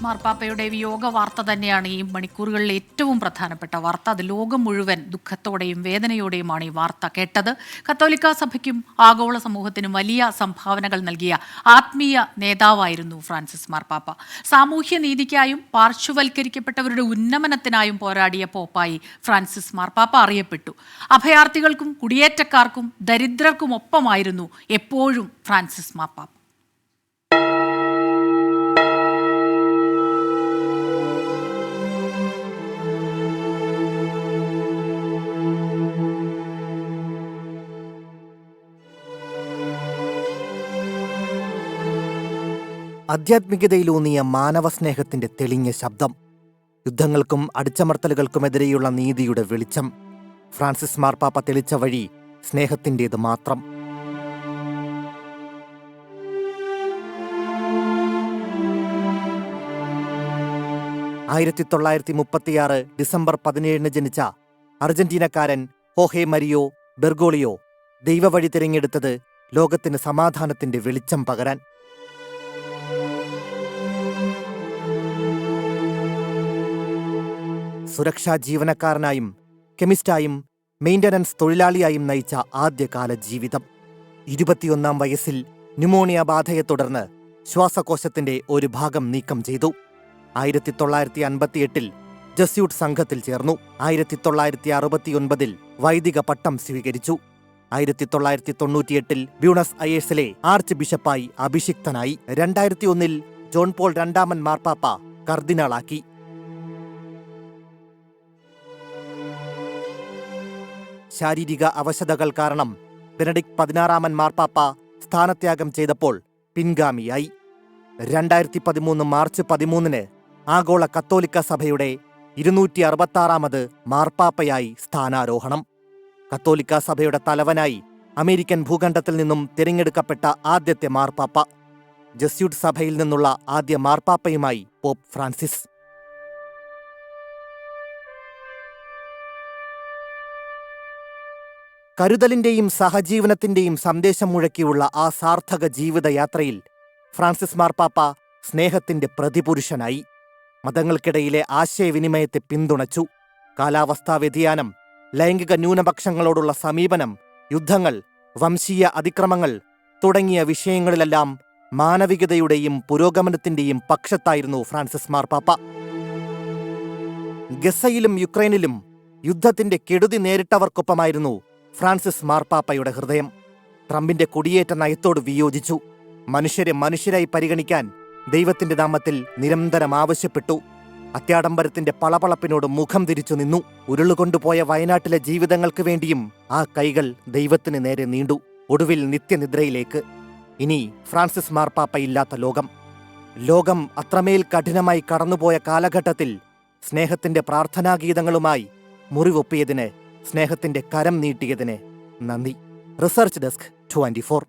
മാർപ്പാപ്പയുടെ വിയോഗ വാർത്ത തന്നെയാണ് ഈ മണിക്കൂറുകളിൽ ഏറ്റവും പ്രധാനപ്പെട്ട വാർത്ത. അത് ലോകം മുഴുവൻ ദുഃഖത്തോടെയും വേദനയോടെയുമാണ് ഈ വാർത്ത കേട്ടത്. കത്തോലിക്ക സഭയ്ക്കും ആഗോള സമൂഹത്തിനും വലിയ സംഭാവനകൾ നൽകിയ ആത്മീയ നേതാവായിരുന്നു ഫ്രാൻസിസ് മാർപ്പാപ്പ. സാമൂഹ്യ നീതിക്കായും പാർശ്വവൽക്കരിക്കപ്പെട്ടവരുടെ ഉന്നമനത്തിനായും പോരാടിയ പോപ്പായി ഫ്രാൻസിസ് മാർപ്പാപ്പ അറിയപ്പെട്ടു. അഭയാർത്ഥികൾക്കും കുടിയേറ്റക്കാർക്കും ദരിദ്രർക്കും ഒപ്പമായിരുന്നു എപ്പോഴും ഫ്രാൻസിസ് മാർപ്പാപ്പ. ആധ്യാത്മികതയിലൂന്നിയ മാനവസ്നേഹത്തിന്റെ തെളിഞ്ഞ ശബ്ദം, യുദ്ധങ്ങൾക്കും അടിച്ചമർത്തലുകൾക്കുമെതിരെയുള്ള നീതിയുടെ വെളിച്ചം. ഫ്രാൻസിസ് മാർപ്പാപ്പ തെളിച്ച വഴി സ്നേഹത്തിൻ്റേത് മാത്രം. ഡിസംബർ 17 ജനിച്ച അർജന്റീനക്കാരൻ ഹോഹെ മരിയോ ബെർഗോളിയോ ദൈവവഴി തിരഞ്ഞെടുത്തത് ലോകത്തിന് സമാധാനത്തിന്റെ വെളിച്ചം പകരാൻ. സുരക്ഷാ ജീവനക്കാരനായും കെമിസ്റ്റായും മെയിൻ്റനൻസ് തൊഴിലാളിയായും നയിച്ച ആദ്യകാല ജീവിതം. 21 വയസ്സിൽ ന്യൂമോണിയ ബാധയെ തുടർന്ന് ശ്വാസകോശത്തിന്റെ ഒരു ഭാഗം നീക്കം ചെയ്തു. 1958 ജസ്യൂട്ട് സംഘത്തിൽ ചേർന്നു. 1969 വൈദിക പട്ടം സ്വീകരിച്ചു. 1998 ബ്യൂണസ് അയേഴ്സിലെ ആർച്ച് ബിഷപ്പായി അഭിഷിക്തനായി. 2001 ജോൺ പോൾ രണ്ടാമൻ മാർപ്പാപ്പ കർദിനാളാക്കി. ശാരീരിക അവശതകൾ കാരണം ബെനഡിക്ട് 16 മാർപ്പാപ്പ സ്ഥാനത്യാഗം ചെയ്തപ്പോൾ പിൻഗാമിയായി. 2013 മാർച്ച് 13 ആഗോള കത്തോലിക്ക സഭയുടെ 266 മാർപ്പാപ്പയായി സ്ഥാനാരോഹണം. കത്തോലിക്ക സഭയുടെ തലവനായി അമേരിക്കൻ ഭൂഖണ്ഡത്തിൽ നിന്നും തിരഞ്ഞെടുക്കപ്പെട്ട ആദ്യത്തെ മാർപ്പാപ്പ. ജസ്യൂട്ട് സഭയിൽ നിന്നുള്ള ആദ്യ മാർപ്പാപ്പയുമായി പോപ്പ് ഫ്രാൻസിസ്. കരുതലിന്റെയും സഹജീവനത്തിന്റെയും സന്ദേശം മുഴക്കിയുള്ള ആ സാർത്ഥക ജീവിതയാത്രയിൽ ഫ്രാൻസിസ് മാർപ്പാപ്പ സ്നേഹത്തിന്റെ പ്രതിപുരുഷനായി. മതങ്ങൾക്കിടയിലെ ആശയവിനിമയത്തെ പിന്തുണച്ചു. കാലാവസ്ഥാ വ്യതിയാനം, ലൈംഗിക ന്യൂനപക്ഷങ്ങളോടുള്ള സമീപനം, യുദ്ധങ്ങൾ, വംശീയ അതിക്രമങ്ങൾ തുടങ്ങിയ വിഷയങ്ങളിലെല്ലാം മാനവികതയുടെയും പുരോഗമനത്തിന്റെയും പക്ഷത്തായിരുന്നു ഫ്രാൻസിസ് മാർപ്പാപ്പ. ഗസയിലും യുക്രൈനിലും യുദ്ധത്തിന്റെ കെടുതി നേരിട്ടവർക്കൊപ്പമായിരുന്നു ഫ്രാൻസിസ് മാർപ്പാപ്പയുടെ ഹൃദയം. ട്രംപിന്റെ കുടിയേറ്റ നയത്തോട് വിയോജിച്ചു. മനുഷ്യരെ മനുഷ്യരായി പരിഗണിക്കാൻ ദൈവത്തിന്റെ നാമത്തിൽ നിരന്തരം ആവശ്യപ്പെട്ടു. അത്യാഡംബരത്തിന്റെ പളപളപ്പിനോട് മുഖം തിരിച്ചു നിന്നു. ഉരുളുകൊണ്ടുപോയ വയനാട്ടിലെ ജീവിതങ്ങൾക്ക് വേണ്ടിയും ആ കൈകൾ ദൈവത്തിന് നേരെ നീണ്ടു. ഒടുവിൽ നിത്യനിദ്രയിലേക്ക്. ഇനി ഫ്രാൻസിസ് മാർപ്പാപ്പ ഇല്ലാത്ത ലോകം. ലോകം അത്രമേൽ കഠിനമായി കടന്നുപോയ കാലഘട്ടത്തിൽ സ്നേഹത്തിന്റെ പ്രാർത്ഥനാഗീതങ്ങളുമായി മുറിവൊപ്പിയതിന്, സ്നേഹത്തിന്റെ കരം നീട്ടിയതിന് നന്ദി. Research desk 24.